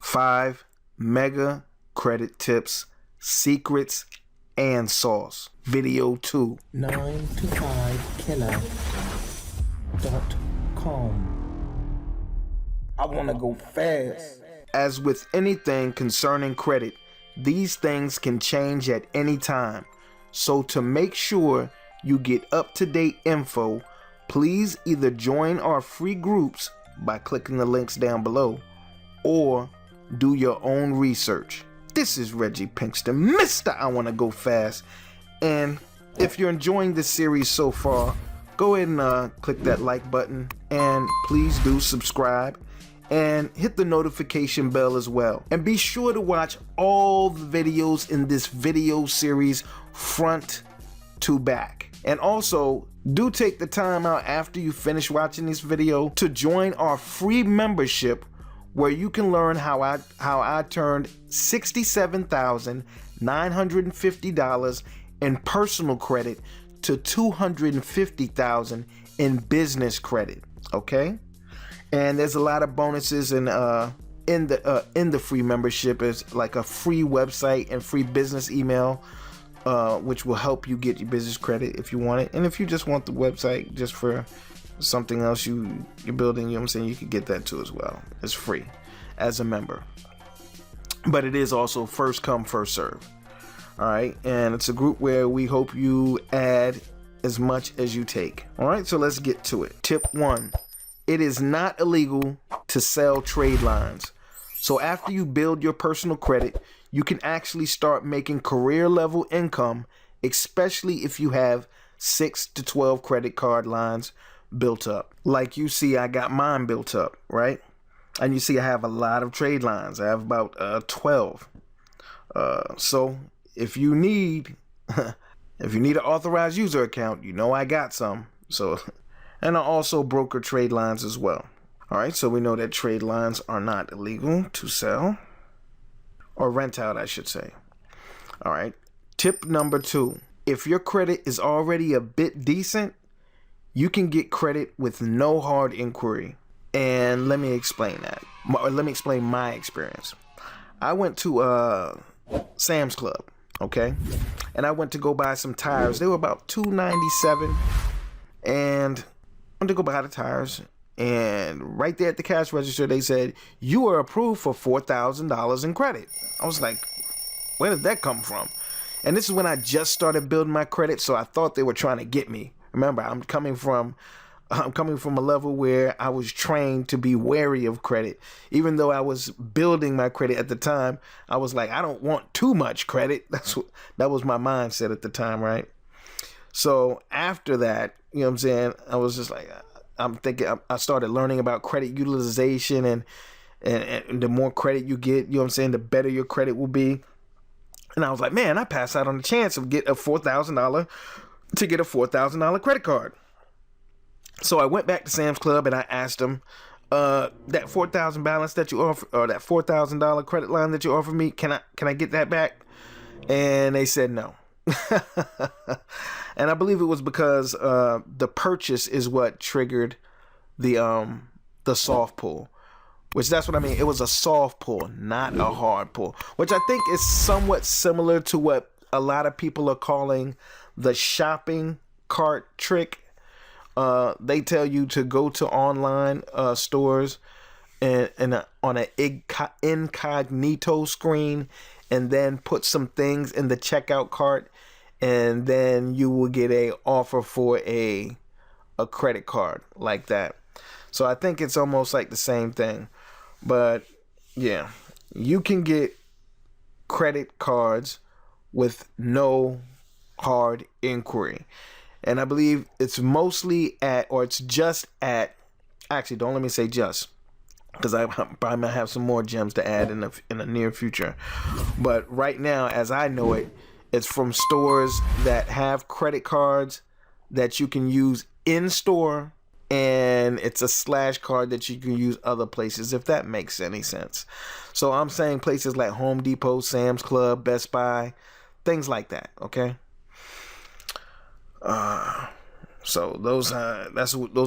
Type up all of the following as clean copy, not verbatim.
5 mega credit tips, secrets, and sauce. Video 2. 9to5killer.com. I want to go fast. As with anything concerning credit, these things can change at any time. So to make sure you get up-to-date info, please either join our free groups by clicking the links down below or do your own research. This is Reggie Pinkston, Mr. I Want to Go Fast. And if you're enjoying this series so far, go ahead and click that like button, and please do subscribe and hit the notification bell as well. And be sure to watch all the videos in this video series front to back. And also, do take the time out after you finish watching this video to join our free membership, where you can learn how I turned $67,950 in personal credit to $250,000 in business credit. Okay? And there's a lot of bonuses in the free membership. Is like a free website and free business email, which will help you get your business credit if you want it. And if you just want the website just for something else you're building, you know what I'm saying, you could get that too as well. It's free as a member, but it is also first come first serve. All right, and it's a group where we hope you add as much as you take. All right, so let's get to it. Tip 1. It is not illegal to sell trade lines. So after you build your personal credit, you can actually start making career level income, especially if you have 6 to 12 credit card lines built up. Like you see, I got mine built up, right? And you see I have a lot of trade lines. I have about 12. So if you need an authorized user account, you know I got some. So, and I also broker trade lines as well. All right, so we know that trade lines are not illegal to sell or rent out, I should say. All right, tip number 2. If your credit is already a bit decent, you can get credit with no hard inquiry. And let me explain that. Or let me explain my experience. I went to Sam's Club, okay? And I went to go buy some tires. They were about $2.97. And I went to go buy the tires. And right there at the cash register, they said, you are approved for $4,000 in credit. I was like, where did that come from? And this is when I just started building my credit, so I thought they were trying to get me. Remember, I'm coming from a level where I was trained to be wary of credit. Even though I was building my credit at the time, I was like, I don't want too much credit. That was my mindset at the time, right? So after that, you know what I'm saying, I was just like, I started learning about credit utilization, and the more credit you get, you know what I'm saying, the better your credit will be. And I was like, man, I passed out on the chance of get a $4,000 credit card. So I went back to Sam's Club and I asked them, that $4,000 balance that you offer, or that $4,000 credit line that you offered me, can I get that back? And they said no. And I believe it was because the purchase is what triggered the soft pull, which that's what I mean. It was a soft pull, not a hard pull, which I think is somewhat similar to what a lot of people are calling the shopping cart trick. They tell you to go to online stores and on an incognito screen, and then put some things in the checkout cart, and then you will get a offer for a credit card like that. So I think it's almost like the same thing. But yeah, you can get credit cards with no hard inquiry. And I believe it's mostly actually, don't let me say just, because I might have some more gems to add in the near future. But right now, as I know it, it's from stores that have credit cards that you can use in store, and it's a slash card that you can use other places, if that makes any sense. So I'm saying places like Home Depot, Sam's Club, Best Buy, things like that, okay? So those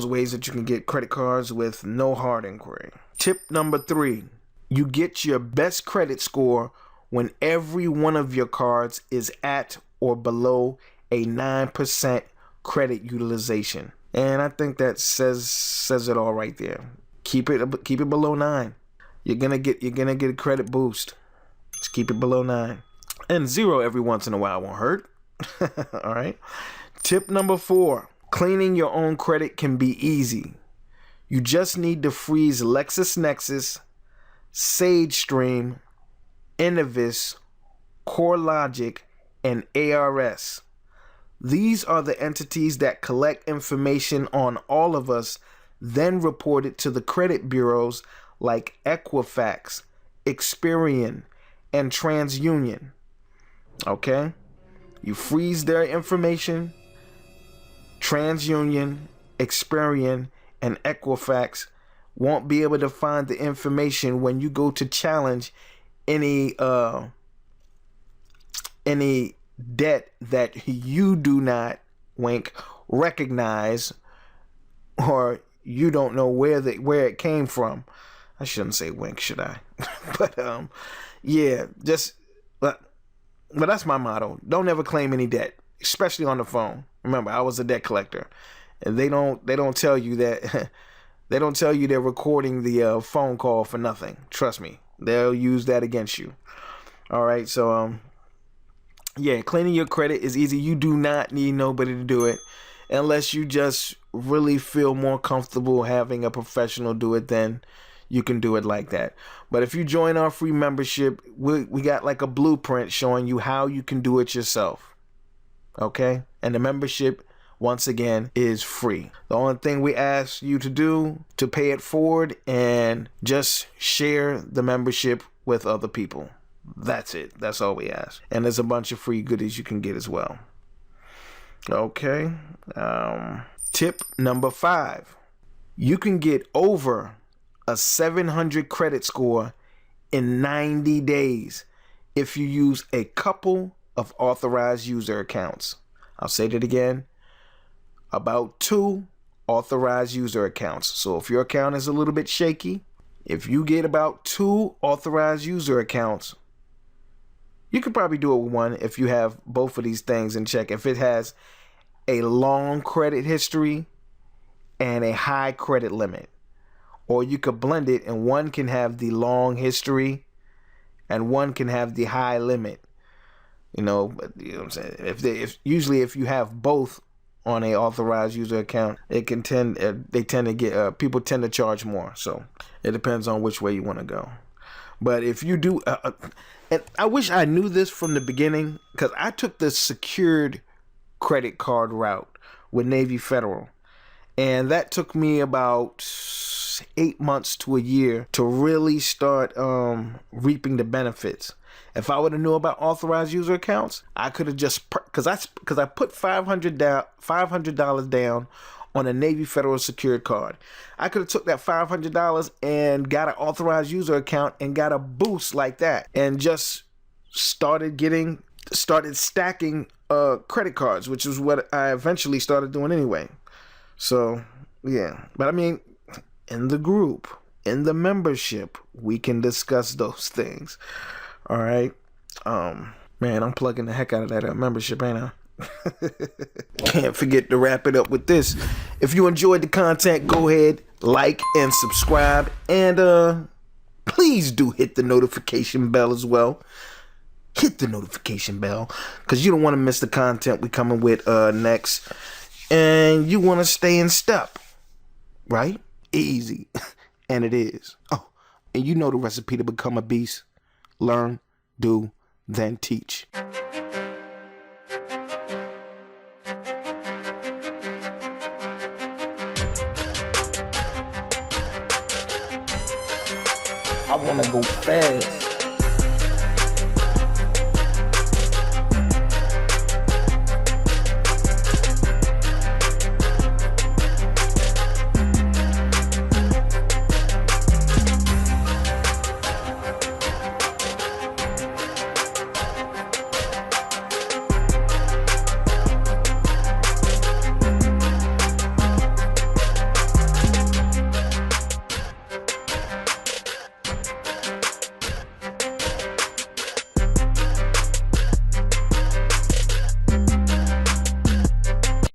ways that you can get credit cards with no hard inquiry. Tip number 3. You get your best credit score when every one of your cards is at or below a 9% credit utilization. And I think that says it all right there. Keep it below 9. You're gonna get a credit boost. Just keep it below 9. And 0 every once in a while won't hurt. All right. Tip number 4. Cleaning your own credit can be easy. You just need to freeze LexisNexis, SageStream, Innovis, CoreLogic, and ARS. These are the entities that collect information on all of us, then report it to the credit bureaus like Equifax, Experian, and TransUnion. Okay? You freeze their information. TransUnion, Experian, and Equifax won't be able to find the information when you go to challenge any debt that you do not recognize, or you don't know where it came from. I shouldn't say wink, should I? But yeah, but that's my motto. Don't ever claim any debt, especially on the phone. Remember, I was a debt collector, and they don't tell you that they don't tell you they're recording the phone call for nothing. Trust me, they'll use that against you. All right, so yeah, cleaning your credit is easy. You do not need nobody to do it unless you just really feel more comfortable having a professional do it. Then you can do it like that. But if you join our free membership, we got like a blueprint showing you how you can do it yourself. Okay? And the membership, once again, is free. The only thing we ask you to do to pay it forward and just share the membership with other people. That's it. That's all we ask. And there's a bunch of free goodies you can get as well. Okay. Tip number 5. You can get over a 700 credit score in 90 days if you use a couple of authorized user accounts. I'll say that again. About 2 authorized user accounts. So if your account is a little bit shaky, if you get about 2 authorized user accounts, you could probably do it with 1 if you have both of these things in check. If it has a long credit history and a high credit limit. Or you could blend it and 1 can have the long history and 1 can have the high limit. You know what I'm saying? If you have both on a authorized user account, they tend to get people tend to charge more. So it depends on which way you want to go. But if you do, and I wish I knew this from the beginning, because I took the secured credit card route with Navy Federal, and that took me about 8 months to a year to really start reaping the benefits. If I would have knew about authorized user accounts, I could have just because I put $500 down on a Navy Federal secured card. I could have took that $500 and got an authorized user account and got a boost like that, and just started stacking credit cards, which is what I eventually started doing anyway. So yeah, but I mean, in the group, in the membership, we can discuss those things. All right. Man, I'm plugging the heck out of that membership, ain't I? Can't forget to wrap it up with this. If you enjoyed the content, go ahead, like and subscribe, and please do hit the notification bell as well. Hit the notification bell, because you don't want to miss the content we coming with next, and you want to stay in step, right? Easy. And it is. Oh, and you know the recipe to become a beast. Learn, do, then teach. I want to go fast.